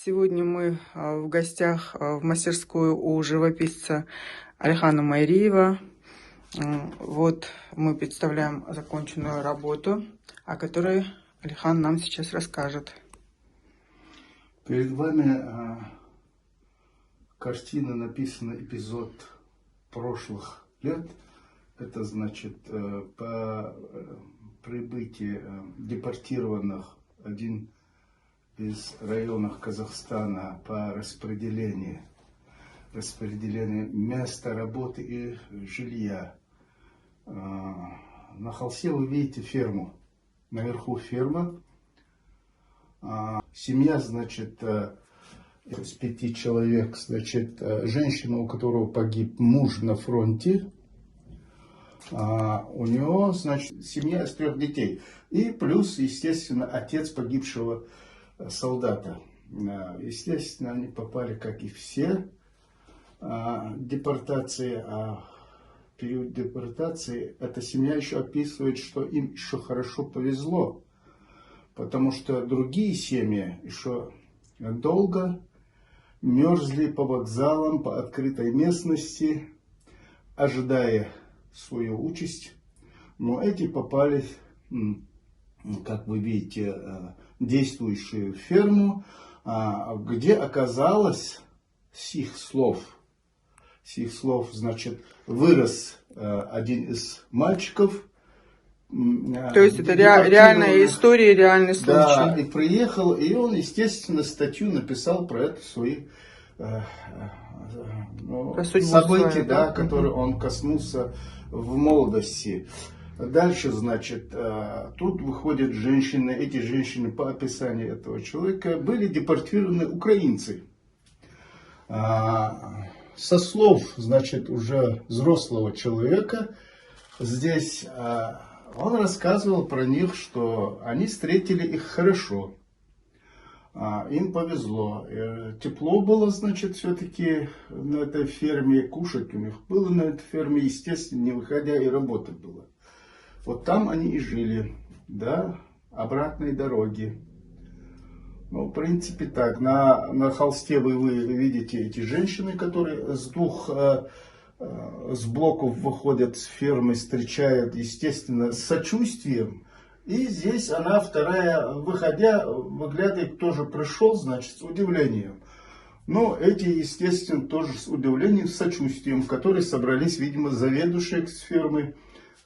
Сегодня мы в гостях в мастерской у живописца Алихана Майриева. Вот мы представляем законченную работу, о которой Алихан нам сейчас расскажет. Перед вами картина, написана эпизод прошлых лет. Это значит по прибытии депортированных один из районов Казахстана по распределению места работы и жилья. На холсте вы видите ферму. Наверху ферма. Семья, значит, из 5 человек, значит, женщина, у которого погиб муж на фронте. У него, значит, семья из 3 детей. И плюс, естественно, отец погибшего солдата. Естественно, они попали, как и все, депортации. А в период депортации эта семья еще описывает, что им еще хорошо повезло. Потому что другие семьи еще долго мерзли по вокзалам, по открытой местности, ожидая свою участь. Но эти попали, как вы видите, действующую ферму, где оказалось, с их слов, значит, вырос один из мальчиков. То есть это реальная история, реальный случай. Да, и приехал, и он, естественно, статью написал про это свои события, да, которые он коснулся в молодости. Дальше, значит, тут выходят женщины. Эти женщины, по описанию этого человека, были депортированы украинцы. Со слов, значит, уже взрослого человека, здесь он рассказывал про них, что они встретили их хорошо. Им повезло. Тепло было, значит, все-таки на этой ферме. Кушать у них было на этой ферме, естественно, не выходя, и работать было. Вот там они и жили, да, обратной дороги. Ну, в принципе, так. На холсте вы видите эти женщины, которые с блоков выходят с фермы, встречают, естественно, с сочувствием. И здесь она вторая, выходя, выглядывает, тоже пришел, значит, с удивлением. Но эти, естественно, тоже с удивлением, с сочувствием, которые собрались, видимо, заведующие с фермы,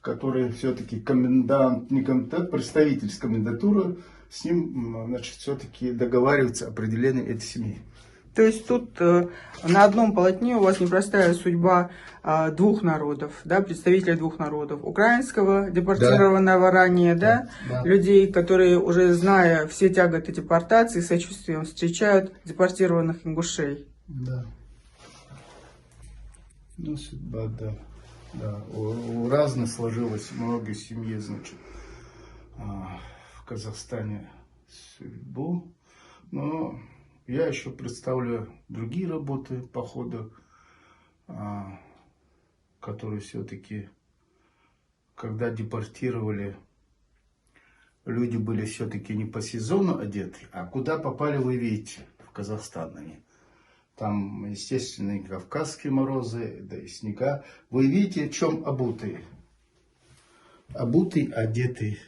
который все-таки комендант, не комендант, представитель с комендатуры, с ним, значит, все-таки договаривается определение этой семьи. То есть тут на одном полотне у вас непростая судьба 2 народов, да, представителей 2 народов. Украинского, депортированного ранее, да, людей, которые, уже зная все тяготы депортации, с сочувствием встречают депортированных ингушей. Да. Ну, судьба, да. Да, у разных сложилось много семьи, значит, в Казахстане судьбу. Но я еще представлю другие работы по ходу, которые все-таки, когда депортировали, люди были все-таки не по сезону одеты, а куда попали, вы видите, в Казахстан они. Там, естественно, и кавказские морозы, да и снега. Вы видите, в чем обутые? Обутые, одетые,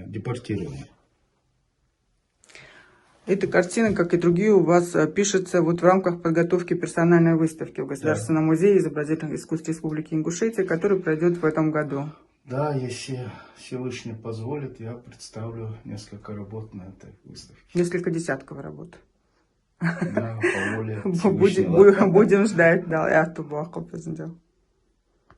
депортированные. Эта картина, как и другие, у вас пишется вот в рамках подготовки персональной выставки в Государственном музее изобразительных искусств Республики Ингушетия, который пройдет в этом году. Да, если Всевышний позволит, я представлю несколько работ на этой выставке. Несколько десятков работ. Да, по воле Будем ждать, да, я тубаку поздравляю.